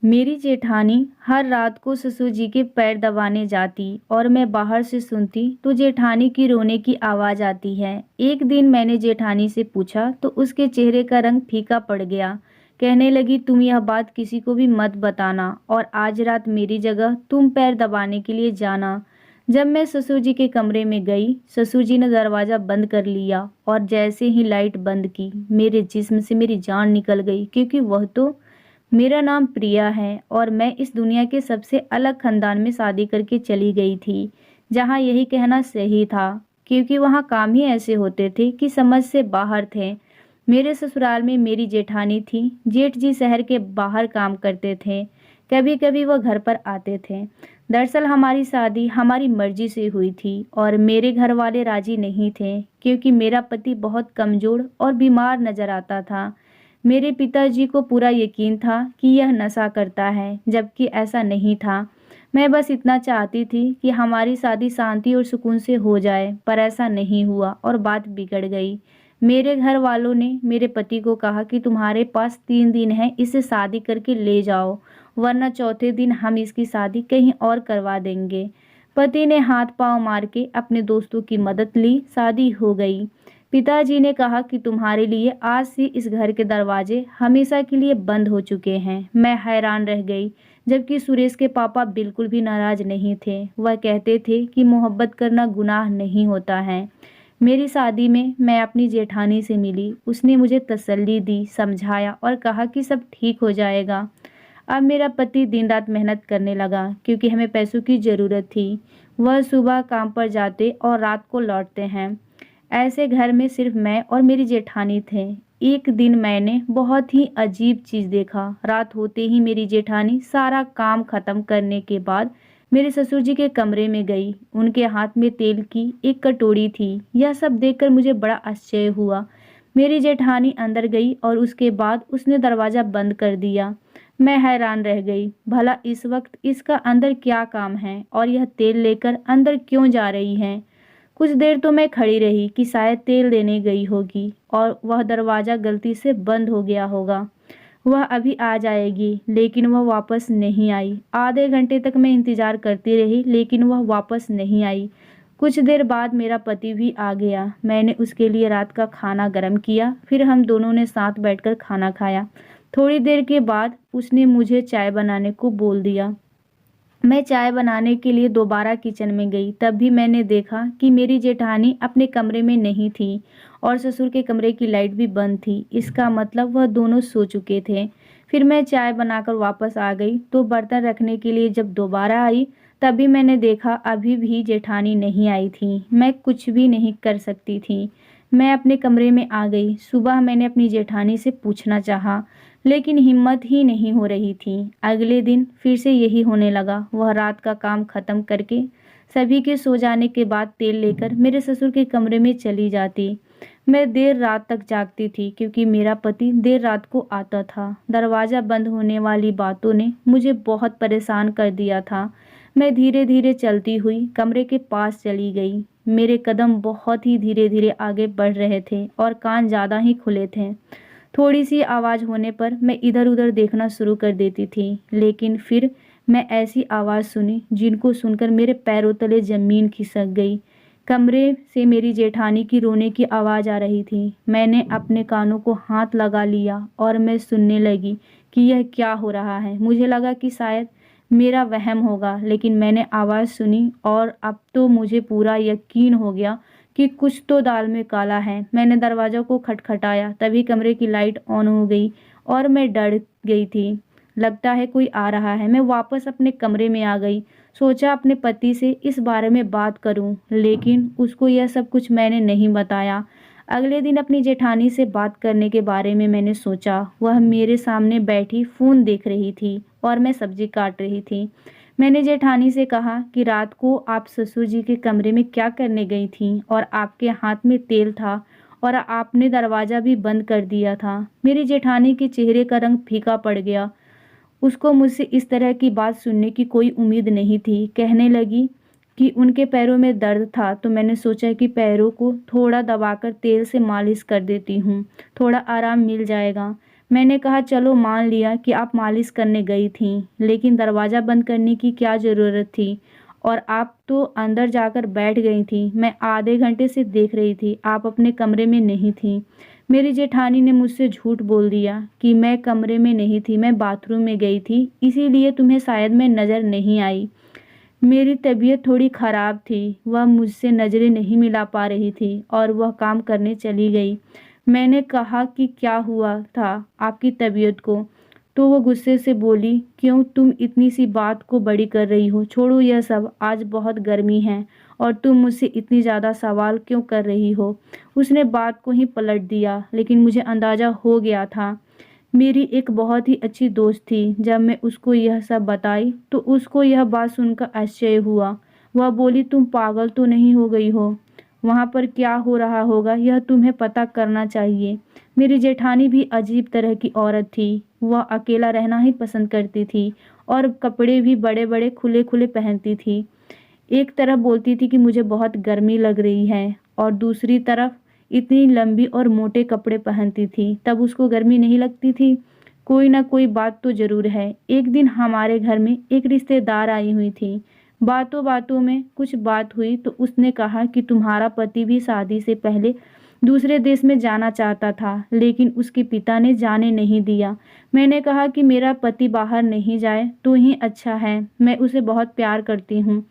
मेरी जेठानी हर रात को ससुर जी के पैर दबाने जाती और मैं बाहर से सुनती तो जेठानी की रोने की आवाज़ आती है। एक दिन मैंने जेठानी से पूछा तो उसके चेहरे का रंग फीका पड़ गया। कहने लगी, तुम यह बात किसी को भी मत बताना और आज रात मेरी जगह तुम पैर दबाने के लिए जाना। जब मैं ससुर जी के कमरे में गई, ससुर जी ने दरवाज़ा बंद कर लिया और जैसे ही लाइट बंद की, मेरे जिस्म से मेरी जान निकल गई, क्योंकि वह तो मेरा नाम प्रिया है और मैं इस दुनिया के सबसे अलग खानदान में शादी करके चली गई थी, जहाँ यही कहना सही था, क्योंकि वहाँ काम ही ऐसे होते थे कि समझ से बाहर थे। मेरे ससुराल में मेरी जेठानी थी। जेठ जी शहर के बाहर काम करते थे। कभी कभी वह घर पर आते थे। दरअसल हमारी शादी हमारी मर्जी से हुई थी और मेरे घर वाले राजी नहीं थे, क्योंकि मेरा पति बहुत कमज़ोर और बीमार नजर आता था। मेरे पिताजी को पूरा यकीन था कि यह नशा करता है, जबकि ऐसा नहीं था। मैं बस इतना चाहती थी कि हमारी शादी शांति और सुकून से हो जाए, पर ऐसा नहीं हुआ और बात बिगड़ गई। मेरे घर वालों ने मेरे पति को कहा कि तुम्हारे पास 3 दिन है, इसे शादी करके ले जाओ, वरना चौथे दिन हम इसकी शादी कहीं और करवा देंगे। पति ने हाथ पांव मार के अपने दोस्तों की मदद ली, शादी हो गई। पिताजी ने कहा कि तुम्हारे लिए आज से इस घर के दरवाजे हमेशा के लिए बंद हो चुके हैं। मैं हैरान रह गई, जबकि सुरेश के पापा बिल्कुल भी नाराज नहीं थे। वह कहते थे कि मोहब्बत करना गुनाह नहीं होता है। मेरी शादी में मैं अपनी जेठानी से मिली। उसने मुझे तसल्ली दी, समझाया और कहा कि सब ठीक हो जाएगा। अब मेरा पति दिन रात मेहनत करने लगा, क्योंकि हमें पैसों की ज़रूरत थी। वह सुबह काम पर जाते और रात को लौटते हैं। ऐसे घर में सिर्फ मैं और मेरी जेठानी थे। एक दिन मैंने बहुत ही अजीब चीज़ देखा। रात होते ही मेरी जेठानी सारा काम खत्म करने के बाद मेरे ससुर जी के कमरे में गई। उनके हाथ में तेल की एक कटोरी थी। यह सब देखकर मुझे बड़ा आश्चर्य हुआ। मेरी जेठानी अंदर गई और उसके बाद उसने दरवाज़ा बंद कर दिया। मैं हैरान रह गई, भला इस वक्त इसका अंदर क्या काम है और यह तेल लेकर अंदर क्यों जा रही है। कुछ देर तो मैं खड़ी रही कि शायद तेल देने गई होगी और वह दरवाज़ा गलती से बंद हो गया होगा। वह अभी आ जाएगी, लेकिन वह वापस नहीं आई। आधे घंटे तक मैं इंतज़ार करती रही, लेकिन वह वापस नहीं आई। कुछ देर बाद मेरा पति भी आ गया। मैंने उसके लिए रात का खाना गर्म किया, फिर हम दोनों ने साथ बैठकर खाना खाया। थोड़ी देर के बाद उसने मुझे चाय बनाने को बोल दिया। मैं चाय बनाने के लिए दोबारा किचन में गई। तब भी मैंने देखा कि मेरी जेठानी अपने कमरे में नहीं थी और ससुर के कमरे की लाइट भी बंद थी। इसका मतलब वह दोनों सो चुके थे। फिर मैं चाय बनाकर वापस आ गई तो बर्तन रखने के लिए जब दोबारा आई, तभी मैंने देखा अभी भी जेठानी नहीं आई थी। मैं कुछ भी नहीं कर सकती थी। मैं अपने कमरे में आ गई। सुबह मैंने अपनी जेठानी से पूछना चाहा, लेकिन हिम्मत ही नहीं हो रही थी। अगले दिन फिर से यही होने लगा। वह रात का काम खत्म करके सभी के सो जाने के बाद तेल लेकर मेरे ससुर के कमरे में चली जाती। मैं देर रात तक जागती थी, क्योंकि मेरा पति देर रात को आता था। दरवाज़ा बंद होने वाली बातों ने मुझे बहुत परेशान कर दिया था। मैं धीरे धीरे चलती हुई कमरे के पास चली गई। मेरे कदम बहुत ही धीरे धीरे आगे बढ़ रहे थे और कान ज़्यादा ही खुले थे। थोड़ी सी आवाज़ होने पर मैं इधर उधर देखना शुरू कर देती थी, लेकिन फिर मैं ऐसी आवाज़ सुनी जिनको सुनकर मेरे पैरों तले ज़मीन खिसक गई। कमरे से मेरी जेठानी की रोने की आवाज़ आ रही थी। मैंने अपने कानों को हाथ लगा लिया और मैं सुनने लगी कि यह क्या हो रहा है। मुझे लगा कि शायद मेरा वहम होगा, लेकिन मैंने आवाज़ सुनी और अब तो मुझे पूरा यकीन हो गया कि कुछ तो दाल में काला है। मैंने दरवाज़ा को खटखटाया, तभी कमरे की लाइट ऑन हो गई और मैं डर गई थी। लगता है कोई आ रहा है। मैं वापस अपने कमरे में आ गई। सोचा अपने पति से इस बारे में बात करूं, लेकिन उसको यह सब कुछ मैंने नहीं बताया। अगले दिन अपनी जेठानी से बात करने के बारे में मैंने सोचा। वह मेरे सामने बैठी फ़ोन देख रही थी और मैं सब्जी काट रही थी। मैंने जेठानी से कहा कि रात को आप ससुर जी के कमरे में क्या करने गई थीं और आपके हाथ में तेल था और आपने दरवाज़ा भी बंद कर दिया था। मेरी जेठानी के चेहरे का रंग फीका पड़ गया। उसको मुझसे इस तरह की बात सुनने की कोई उम्मीद नहीं थी। कहने लगी कि उनके पैरों में दर्द था, तो मैंने सोचा कि पैरों को थोड़ा दबाकर तेल से मालिश कर देती हूँ, थोड़ा आराम मिल जाएगा। मैंने कहा चलो मान लिया कि आप मालिश करने गई थीं, लेकिन दरवाज़ा बंद करने की क्या ज़रूरत थी? और आप तो अंदर जाकर बैठ गई थीं। मैं आधे घंटे से देख रही थी, आप अपने कमरे में नहीं थीं। मेरी जेठानी ने मुझसे झूठ बोल दिया कि मैं कमरे में नहीं थी, मैं बाथरूम में गई थी, इसीलिए तुम्हें शायद मैं नज़र नहीं आई। मेरी तबीयत थोड़ी ख़राब थी, वह मुझसे नज़रें नहीं मिला पा रही थी और वह काम करने चली गई। मैंने कहा कि क्या हुआ था आपकी तबीयत को? तो वो गुस्से से बोली, क्यों तुम इतनी सी बात को बड़ी कर रही हो? छोड़ो यह सब, आज बहुत गर्मी है और तुम मुझसे इतनी ज़्यादा सवाल क्यों कर रही हो? उसने बात को ही पलट दिया, लेकिन मुझे अंदाज़ा हो गया था। मेरी एक बहुत ही अच्छी दोस्त थी। जब मैं उसको यह सब बताई तो उसको यह बात सुनकर आश्चर्य हुआ। वह बोली, तुम पागल तो नहीं हो गई हो? वहाँ पर क्या हो रहा होगा यह तुम्हें पता करना चाहिए। मेरी जेठानी भी अजीब तरह की औरत थी। वह अकेला रहना ही पसंद करती थी और कपड़े भी बड़े बड़े खुले खुले पहनती थी। एक तरफ बोलती थी कि मुझे बहुत गर्मी लग रही है और दूसरी तरफ इतनी लंबी और मोटे कपड़े पहनती थी, तब उसको गर्मी नहीं लगती थी। कोई ना कोई बात तो ज़रूर है। एक दिन हमारे घर में एक रिश्तेदार आई हुई थी। बातों बातों में कुछ बात हुई तो उसने कहा कि तुम्हारा पति भी शादी से पहले दूसरे देश में जाना चाहता था, लेकिन उसके पिता ने जाने नहीं दिया। मैंने कहा कि मेरा पति बाहर नहीं जाए तो ही अच्छा है, मैं उसे बहुत प्यार करती हूँ।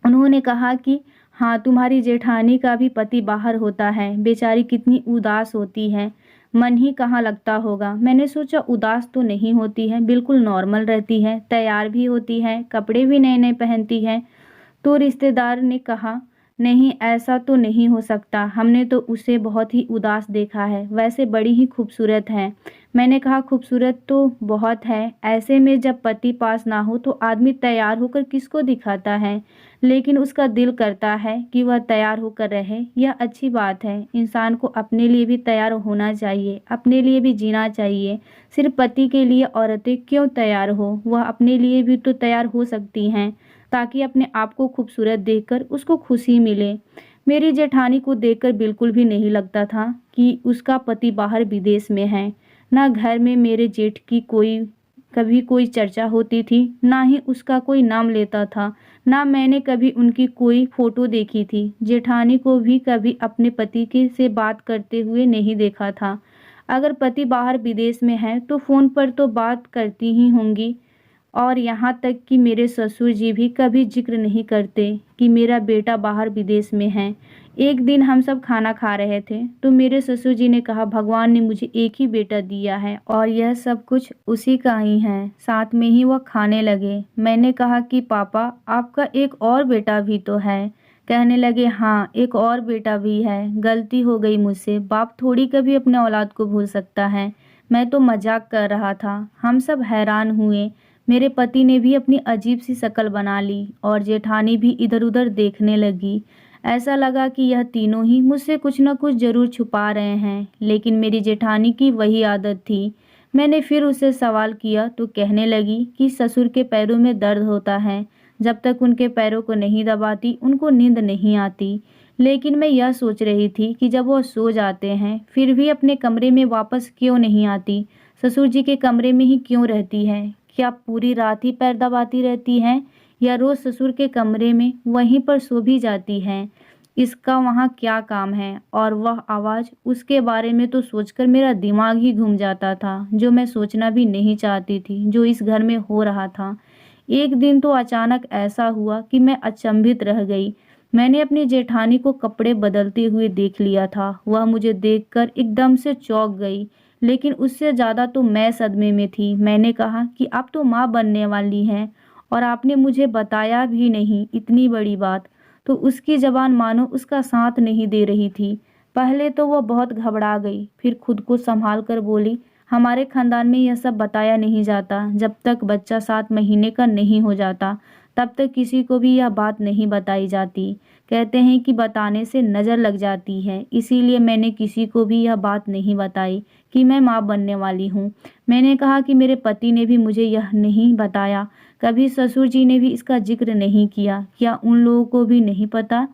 उन्होंने कहा कि हाँ, तुम्हारी जेठानी का भी पति बाहर होता है, बेचारी कितनी उदास होती है, मन ही कहाँ लगता होगा। मैंने सोचा उदास तो नहीं होती है, बिल्कुल नॉर्मल रहती है, तैयार भी होती है, कपड़े भी नए नए पहनती है। तो रिश्तेदार ने कहा, नहीं ऐसा तो नहीं हो सकता, हमने तो उसे बहुत ही उदास देखा है, वैसे बड़ी ही खूबसूरत है। मैंने कहा खूबसूरत तो बहुत है, ऐसे में जब पति पास ना हो तो आदमी तैयार होकर किसको दिखाता है, लेकिन उसका दिल करता है कि वह तैयार होकर रहे, यह अच्छी बात है। इंसान को अपने लिए भी तैयार होना चाहिए, अपने लिए भी जीना चाहिए। सिर्फ पति के लिए औरतें क्यों तैयार हो, वह अपने लिए भी तो तैयार हो सकती हैं, ताकि अपने आप को खूबसूरत देखकर उसको खुशी मिले। मेरी जेठानी को देखकर बिल्कुल भी नहीं लगता था कि उसका पति बाहर विदेश में है। ना घर में मेरे जेठ की कभी कोई चर्चा होती थी, ना ही उसका कोई नाम लेता था, ना मैंने कभी उनकी कोई फोटो देखी थी। जेठानी को भी कभी अपने पति के से बात करते हुए नहीं देखा था। अगर पति बाहर विदेश में है तो फ़ोन पर तो बात करती ही होंगी। और यहाँ तक कि मेरे ससुर जी भी कभी जिक्र नहीं करते कि मेरा बेटा बाहर विदेश में है। एक दिन हम सब खाना खा रहे थे तो मेरे ससुर जी ने कहा, भगवान ने मुझे एक ही बेटा दिया है और यह सब कुछ उसी का ही है। साथ में ही वह खाने लगे। मैंने कहा कि पापा आपका एक और बेटा भी तो है। कहने लगे, हाँ एक और बेटा भी है, गलती हो गई मुझसे, बाप थोड़ी कभी अपने औलाद को भूल सकता है। मैं तो मजाक कर रहा था। हम सब हैरान हुए। मेरे पति ने भी अपनी अजीब सी शक्ल बना ली और जेठानी भी इधर उधर देखने लगी। ऐसा लगा कि यह तीनों ही मुझसे कुछ न कुछ जरूर छुपा रहे हैं, लेकिन मेरी जेठानी की वही आदत थी। मैंने फिर उससे सवाल किया तो कहने लगी कि ससुर के पैरों में दर्द होता है, जब तक उनके पैरों को नहीं दबाती उनको नींद नहीं आती। लेकिन मैं यह सोच रही थी कि जब वह सो जाते हैं फिर भी अपने कमरे में वापस क्यों नहीं आती, ससुर जी के कमरे में ही क्यों रहती है? क्या पूरी रात ही पैर दबाती रहती हैं या रोज ससुर के कमरे में वहीं पर सो भी जाती हैं? इसका वहाँ क्या काम है? और वह आवाज़, उसके बारे में तो सोचकर मेरा दिमाग ही घूम जाता था, जो मैं सोचना भी नहीं चाहती थी, जो इस घर में हो रहा था। एक दिन तो अचानक ऐसा हुआ कि मैं अचंभित रह गई। मैंने अपनी जेठानी को कपड़े बदलते हुए देख लिया था। वह मुझे देखकर एकदम से चौंक गई, लेकिन उससे ज़्यादा तो मैं सदमे में थी। मैंने कहा कि आप तो माँ बनने वाली हैं और आपने मुझे बताया भी नहीं, इतनी बड़ी बात। तो उसकी ज़बान मानो उसका साथ नहीं दे रही थी। पहले तो वह बहुत घबरा गई, फिर खुद को संभाल कर बोली, हमारे खानदान में यह सब बताया नहीं जाता। जब तक बच्चा 7 महीने का नहीं हो जाता तब तक किसी को भी यह बात नहीं बताई जाती। कहते हैं कि बताने से नज़र लग जाती है, इसीलिए मैंने किसी को भी यह बात नहीं बताई कि मैं माँ बनने वाली हूँ। मैंने कहा कि मेरे पति ने भी मुझे यह नहीं बताया, कभी ससुर जी ने भी इसका जिक्र नहीं किया, क्या उन लोगों को भी नहीं पता?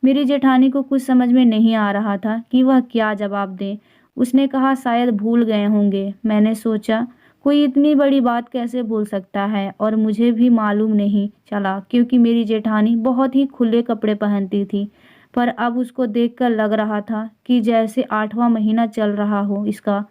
मेरी जेठानी को कुछ समझ में नहीं आ रहा था कि वह क्या जवाब दें। उसने कहा शायद भूल गए होंगे। मैंने सोचा कोई इतनी बड़ी बात कैसे भूल सकता है, और मुझे भी मालूम नहीं चला क्योंकि मेरी जेठानी बहुत ही खुले कपड़े पहनती थी। पर अब उसको देखकर लग रहा था कि जैसे 8वां महीना चल रहा हो। इसका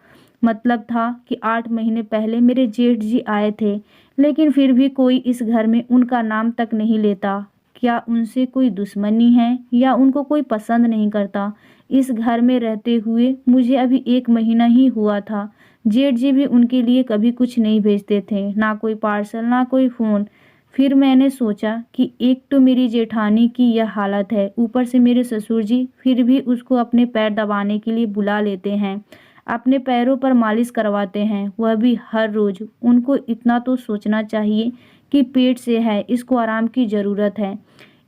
मतलब था कि 8 महीने पहले मेरे जेठ जी आए थे, लेकिन फिर भी कोई इस घर में उनका नाम तक नहीं लेता। क्या उनसे कोई दुश्मनी है या उनको कोई पसंद नहीं करता? इस घर में रहते हुए मुझे अभी 1 महीना ही हुआ था। जेठ जी भी उनके लिए कभी कुछ नहीं भेजते थे, ना कोई पार्सल, ना कोई फ़ोन। फिर मैंने सोचा कि एक तो मेरी जेठानी की यह हालत है, ऊपर से मेरे ससुर जी फिर भी उसको अपने पैर दबाने के लिए बुला लेते हैं, अपने पैरों पर मालिश करवाते हैं, वह भी हर रोज़। उनको इतना तो सोचना चाहिए कि पेट से है, इसको आराम की ज़रूरत है।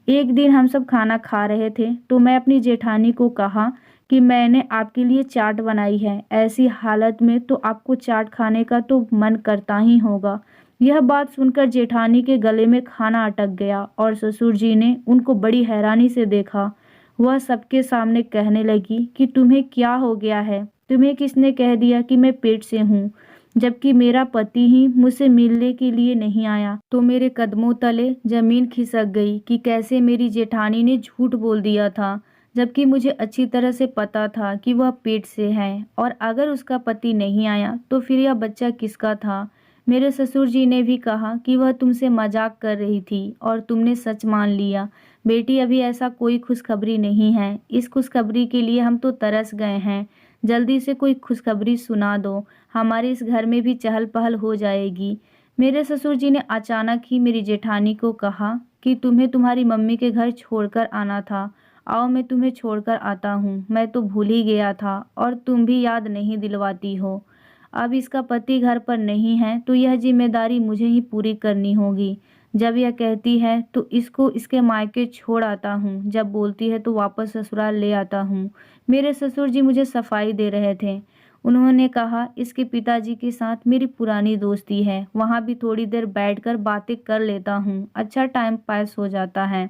एक दिन हम सब खाना खा रहे थे तो मैं अपनी जेठानी को कहा कि मैंने आपके लिए चाट बनाई है, ऐसी हालत में तो आपको चाट खाने का तो मन करता ही होगा। यह बात सुनकर जेठानी के गले में खाना अटक गया और ससुर जी ने उनको बड़ी हैरानी से देखा। वह सबके सामने कहने लगी कि तुम्हें क्या हो गया है? तुम्हें किसने कह दिया कि मैं पेट से हूँ? जबकि मेरा पति ही मुझसे मिलने के लिए नहीं आया। तो मेरे कदमों तले जमीन खिसक गई कि कैसे मेरी जेठानी ने झूठ बोल दिया था, जबकि मुझे अच्छी तरह से पता था कि वह पेट से है। और अगर उसका पति नहीं आया तो फिर यह बच्चा किसका था? मेरे ससुर जी ने भी कहा कि वह तुमसे मजाक कर रही थी और तुमने सच मान लिया। बेटी, अभी ऐसा कोई खुशखबरी नहीं है। इस खुशखबरी के लिए हम तो तरस गए हैं। जल्दी से कोई खुशखबरी सुना दो, हमारे इस घर में भी चहल पहल हो जाएगी। मेरे ससुर जी ने अचानक ही मेरी जेठानी को कहा कि तुम्हें तुम्हारी मम्मी के घर छोड़कर आना था। आओ मैं तुम्हें छोड़कर आता हूँ, मैं तो भूल ही गया था और तुम भी याद नहीं दिलवाती हो। अब इसका पति घर पर नहीं है तो यह जिम्मेदारी मुझे ही पूरी करनी होगी। जब यह कहती है तो इसको इसके मायके छोड़ आता हूँ, जब बोलती है तो वापस ससुराल ले आता हूँ। मेरे ससुर जी मुझे सफाई दे रहे थे। उन्होंने कहा इसके पिताजी के साथ मेरी पुरानी दोस्ती है, वहाँ भी थोड़ी देर बैठकर बातें कर लेता हूँ, अच्छा टाइम पास हो जाता है।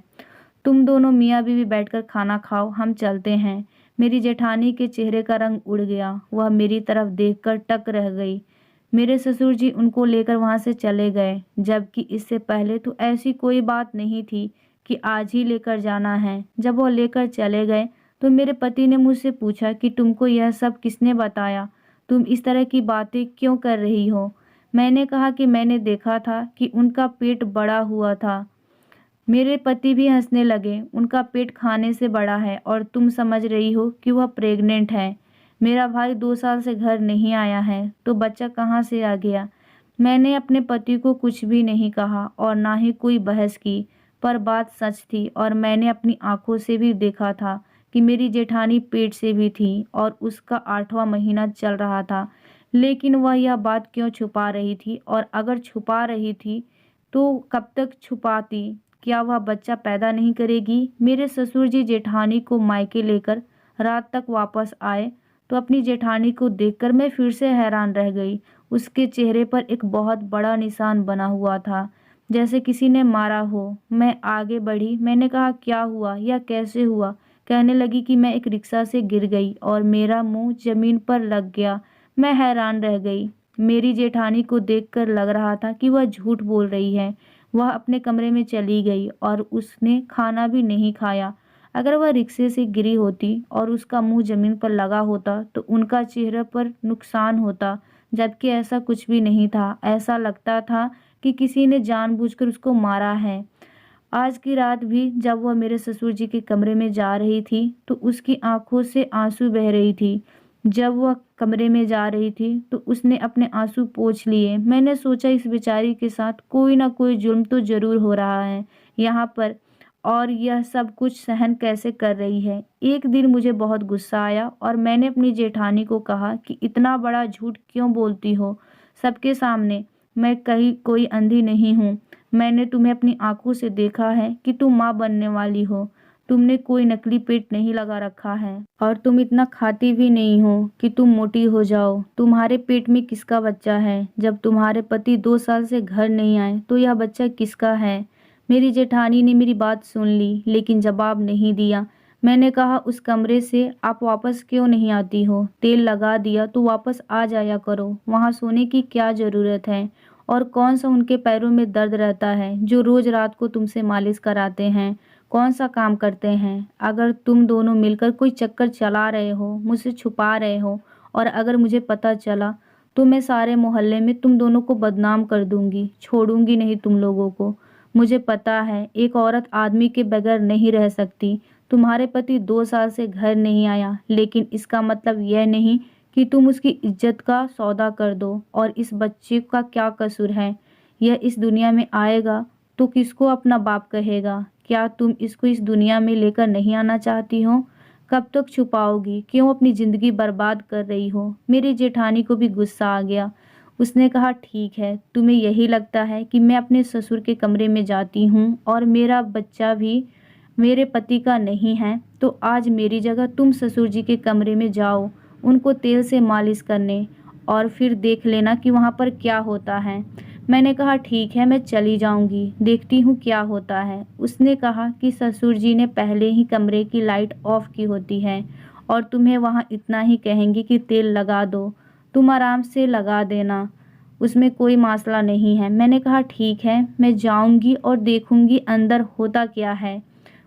तुम दोनों मियाँ बीवी बैठकर खाना खाओ, हम चलते हैं। मेरी जेठानी के चेहरे का रंग उड़ गया, वह मेरी तरफ देखकर टक रह गई। मेरे ससुर जी उनको लेकर वहाँ से चले गए, जबकि इससे पहले तो ऐसी कोई बात नहीं थी कि आज ही लेकर जाना है। जब वो लेकर चले गए तो मेरे पति ने मुझसे पूछा कि तुमको यह सब किसने बताया? तुम इस तरह की बातें क्यों कर रही हो? मैंने कहा कि मैंने देखा था कि उनका पेट बड़ा हुआ था। मेरे पति भी हंसने लगे। उनका पेट खाने से बड़ा है और तुम समझ रही हो कि वह प्रेग्नेंट है। मेरा भाई 2 साल से घर नहीं आया है तो बच्चा कहाँ से आ गया? मैंने अपने पति को कुछ भी नहीं कहा और ना ही कोई बहस की, पर बात सच थी और मैंने अपनी आंखों से भी देखा था कि मेरी जेठानी पेट से भी थी और उसका 8वां महीना चल रहा था। लेकिन वह यह बात क्यों छुपा रही थी, और अगर छुपा रही थी तो कब तक छुपाती? क्या वह बच्चा पैदा नहीं करेगी? मेरे ससुर जी जेठानी को मायके लेकर रात तक वापस आए तो अपनी जेठानी को देखकर मैं फिर से हैरान रह गई। उसके चेहरे पर एक बहुत बड़ा निशान बना हुआ था, जैसे किसी ने मारा हो। मैं आगे बढ़ी, मैंने कहा क्या हुआ या कैसे हुआ? कहने लगी कि मैं एक रिक्शा से गिर गई और मेरा मुंह जमीन पर लग गया। मैं हैरान रह गई। मेरी जेठानी को देखकर लग रहा था कि वह झूठ बोल रही है। वह अपने कमरे में चली गई और उसने खाना भी नहीं खाया। अगर वह रिक्शे से गिरी होती और उसका मुंह जमीन पर लगा होता तो उनका चेहरे पर नुकसान होता, जबकि ऐसा कुछ भी नहीं था। ऐसा लगता था कि किसी ने जानबूझकर उसको मारा है। आज की रात भी जब वह मेरे ससुर जी के कमरे में जा रही थी तो उसकी आंखों से आंसू बह रही थी। जब वह कमरे में जा रही थी तो उसने अपने आंसू पोंछ लिए। मैंने सोचा इस बेचारी के साथ कोई ना कोई जुल्म तो जरूर हो रहा है यहाँ पर, और यह सब कुछ सहन कैसे कर रही है। एक दिन मुझे बहुत गुस्सा आया और मैंने अपनी जेठानी को कहा कि इतना बड़ा झूठ क्यों बोलती हो सबके सामने? मैं कहीं कोई अंधी नहीं हूँ। मैंने तुम्हें अपनी आंखों से देखा है कि तुम माँ बनने वाली हो। तुमने कोई नकली पेट नहीं लगा रखा है और तुम इतना खाती भी नहीं हो कि तुम मोटी हो जाओ। तुम्हारे पेट में किसका बच्चा है? जब तुम्हारे पति 2 साल से घर नहीं आए तो यह बच्चा किसका है? मेरी जेठानी ने मेरी बात सुन ली लेकिन जवाब नहीं दिया। मैंने कहा, उस कमरे से आप वापस क्यों नहीं आती हो? तेल लगा दिया तो वापस आ जाया करो। वहाँ सोने की क्या ज़रूरत है? और कौन सा उनके पैरों में दर्द रहता है जो रोज़ रात को तुमसे मालिश कराते हैं? कौन सा काम करते हैं? अगर तुम दोनों मिलकर कोई चक्कर चला रहे हो, मुझसे छुपा रहे हो और अगर मुझे पता चला तो मैं सारे मोहल्ले में तुम दोनों को बदनाम कर दूंगी, छोड़ूंगी नहीं तुम लोगों को। मुझे पता है एक औरत आदमी के बगैर नहीं रह सकती। तुम्हारे पति 2 साल से घर नहीं आया, लेकिन इसका मतलब यह नहीं कि तुम उसकी इज्जत का सौदा कर दो। और इस बच्चे का क्या कसूर है? यह इस दुनिया में आएगा तो किसको अपना बाप कहेगा? क्या तुम इसको इस दुनिया में लेकर नहीं आना चाहती हो? कब तक छुपाओगी? क्यों अपनी ज़िंदगी बर्बाद कर रही हो? मेरी जेठानी को भी गुस्सा आ गया। उसने कहा, ठीक है, तुम्हें यही लगता है कि मैं अपने ससुर के कमरे में जाती हूँ और मेरा बच्चा भी मेरे पति का नहीं है, तो आज मेरी जगह तुम ससुर जी के कमरे में जाओ उनको तेल से मालिश करने और फिर देख लेना कि वहाँ पर क्या होता है। मैंने कहा, ठीक है, मैं चली जाऊंगी, देखती हूँ क्या होता है। उसने कहा कि ससुर जी ने पहले ही कमरे की लाइट ऑफ की होती है और तुम्हें वहाँ इतना ही कहेंगे कि तेल लगा दो, तुम आराम से लगा देना, उसमें कोई मसला नहीं है। मैंने कहा, ठीक है, मैं जाऊंगी और देखूंगी अंदर होता क्या है।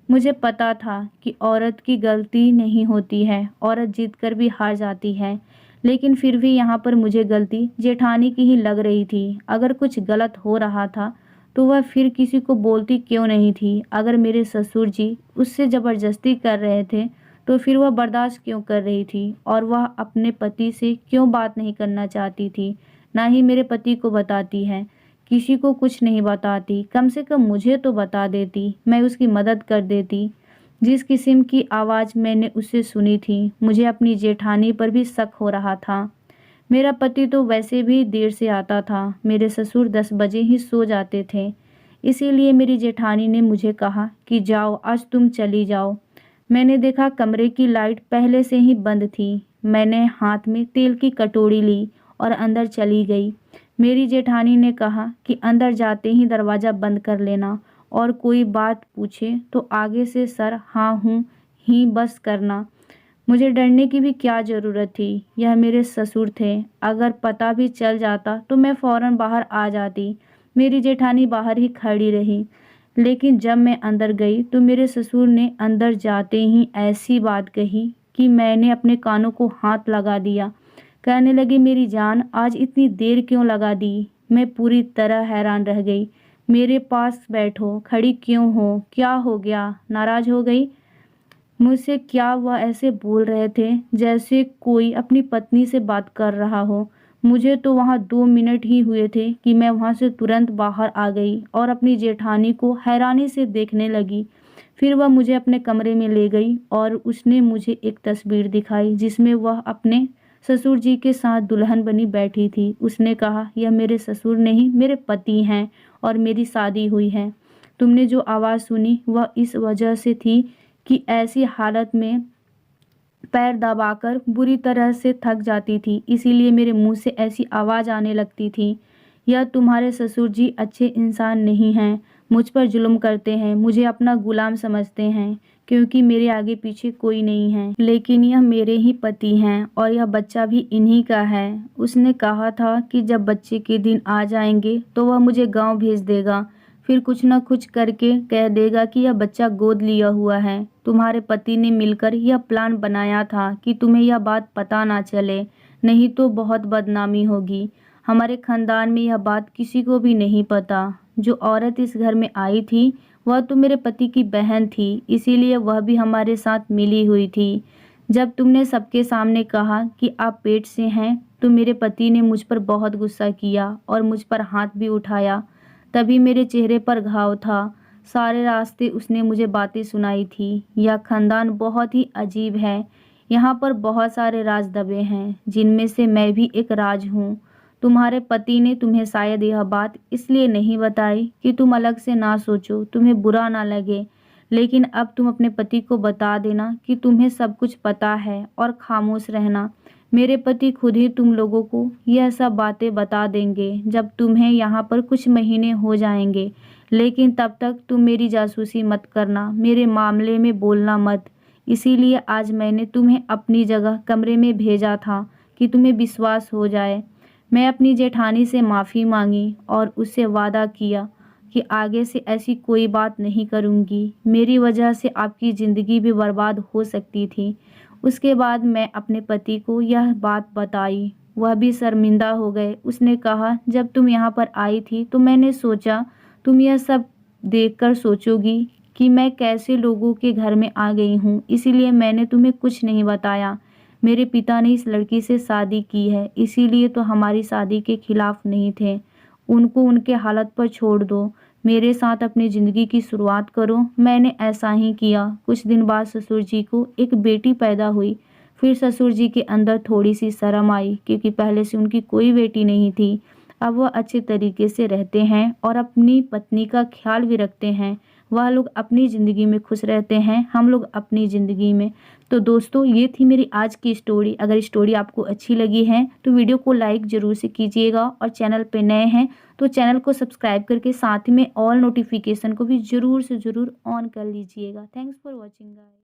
मुझे पता था कि औरत की गलती नहीं होती है, औरत जीत कर भी हार जाती है, लेकिन फिर भी यहाँ पर मुझे गलती जेठानी की ही लग रही थी। अगर कुछ गलत हो रहा था तो वह फिर किसी को बोलती क्यों नहीं थी? अगर मेरे ससुर जी उससे ज़बरदस्ती कर रहे थे तो फिर वह बर्दाश्त क्यों कर रही थी? और वह अपने पति से क्यों बात नहीं करना चाहती थी? ना ही मेरे पति को बताती है, किसी को कुछ नहीं बताती। कम से कम मुझे तो बता देती, मैं उसकी मदद कर देती। जिस किस्म की आवाज़ मैंने उससे सुनी थी, मुझे अपनी जेठानी पर भी शक हो रहा था। मेरा पति तो वैसे भी देर से आता था, मेरे ससुर 10 बजे ही सो जाते थे। इसीलिए मेरी जेठानी ने मुझे कहा कि जाओ, आज तुम चली जाओ। मैंने देखा कमरे की लाइट पहले से ही बंद थी। मैंने हाथ में तेल की कटोरी ली और अंदर चली गई। मेरी जेठानी ने कहा कि अंदर जाते ही दरवाज़ा बंद कर लेना और कोई बात पूछे तो आगे से सर हाँ हूँ ही बस करना। मुझे डरने की भी क्या ज़रूरत थी? यह मेरे ससुर थे। अगर पता भी चल जाता तो मैं फ़ौरन बाहर आ जाती। मेरी जेठानी बाहर ही खड़ी रही। लेकिन जब मैं अंदर गई तो मेरे ससुर ने अंदर जाते ही ऐसी बात कही कि मैंने अपने कानों को हाथ लगा दिया। कहने लगे, मेरी जान, आज इतनी देर क्यों लगा दी? मैं पूरी तरह हैरान रह गई। मेरे पास बैठो, खड़ी क्यों हो? क्या हो गया? नाराज़ हो गई मुझसे? क्या वह ऐसे बोल रहे थे जैसे कोई अपनी पत्नी से बात कर रहा हो? मुझे तो वहाँ 2 मिनट ही हुए थे कि मैं वहाँ से तुरंत बाहर आ गई और अपनी जेठानी को हैरानी से देखने लगी। फिर वह मुझे अपने कमरे में ले गई और उसने मुझे एक तस्वीर दिखाई जिसमें वह अपने ससुर जी के साथ दुल्हन बनी बैठी थी। उसने कहा, यह मेरे ससुर नहीं, मेरे पति हैं और मेरी शादी हुई है। तुमने जो आवाज़ सुनी वह इस वजह से थी कि ऐसी हालत में पैर दबाकर बुरी तरह से थक जाती थी, इसीलिए मेरे मुंह से ऐसी आवाज़ आने लगती थी। यह तुम्हारे ससुर जी अच्छे इंसान नहीं हैं, मुझ पर जुल्म करते हैं, मुझे अपना गुलाम समझते हैं क्योंकि मेरे आगे पीछे कोई नहीं है, लेकिन यह मेरे ही पति हैं और यह बच्चा भी इन्हीं का है। उसने कहा था कि जब बच्चे के दिन आ जाएंगे तो वह मुझे गांव भेज देगा, फिर कुछ न कुछ करके कह देगा कि यह बच्चा गोद लिया हुआ है। तुम्हारे पति ने मिलकर यह प्लान बनाया था कि तुम्हें यह बात पता ना चले, नहीं तो बहुत बदनामी होगी। हमारे खानदान में यह बात किसी को भी नहीं पता। जो औरत इस घर में आई थी वह तो मेरे पति की बहन थी, इसीलिए वह भी हमारे साथ मिली हुई थी। जब तुमने सबके सामने कहा कि आप पेट से हैं तो मेरे पति ने मुझ पर बहुत गुस्सा किया और मुझ पर हाथ भी उठाया। तभी मेरे चेहरे पर घाव था। सारे रास्ते उसने मुझे बातें सुनाई थी। यह खानदान बहुत ही अजीब है। यहाँ पर बहुत सारे राज दबे हैं, जिनमें से मैं भी एक राज हूँ। तुम्हारे पति ने तुम्हें शायद यह बात इसलिए नहीं बताई कि तुम अलग से ना सोचो, तुम्हें बुरा ना लगे, लेकिन अब तुम अपने पति को बता देना कि तुम्हें सब कुछ पता है और खामोश रहना। मेरे पति खुद ही तुम लोगों को यह सब बातें बता देंगे जब तुम्हें यहाँ पर कुछ महीने हो जाएंगे, लेकिन तब तक तुम मेरी जासूसी मत करना, मेरे मामले में बोलना मत। इसीलिए आज मैंने तुम्हें अपनी जगह कमरे में भेजा था कि तुम्हें विश्वास हो जाए। मैं अपनी जेठानी से माफ़ी मांगी और उससे वादा किया कि आगे से ऐसी कोई बात नहीं करूँगी। मेरी वजह से आपकी ज़िंदगी भी बर्बाद हो सकती थी। उसके बाद मैं अपने पति को यह बात बताई। वह भी शर्मिंदा हो गए। उसने कहा, जब तुम यहाँ पर आई थी तो मैंने सोचा तुम यह सब देखकर सोचोगी कि मैं कैसे लोगों के घर में आ गई हूँ, इसीलिए मैंने तुम्हें कुछ नहीं बताया। मेरे पिता ने इस लड़की से शादी की है, इसीलिए तो हमारी शादी के खिलाफ नहीं थे। उनको उनके हालत पर छोड़ दो, मेरे साथ अपनी ज़िंदगी की शुरुआत करो। मैंने ऐसा ही किया। कुछ दिन बाद ससुर जी को एक बेटी पैदा हुई। फिर ससुर जी के अंदर थोड़ी सी शर्म आई, क्योंकि पहले से उनकी कोई बेटी नहीं थी। अब वह अच्छे तरीके से रहते हैं और अपनी पत्नी का ख्याल भी रखते हैं। वह लोग अपनी ज़िंदगी में खुश रहते हैं, हम लोग अपनी ज़िंदगी में। तो दोस्तों, ये थी मेरी आज की स्टोरी। अगर स्टोरी आपको अच्छी लगी है तो वीडियो को लाइक ज़रूर से कीजिएगा, और चैनल पे नए हैं तो चैनल को सब्सक्राइब करके साथ में ऑल नोटिफिकेशन को भी ज़रूर से ज़रूर ऑन कर लीजिएगा। Thanks for watching guys.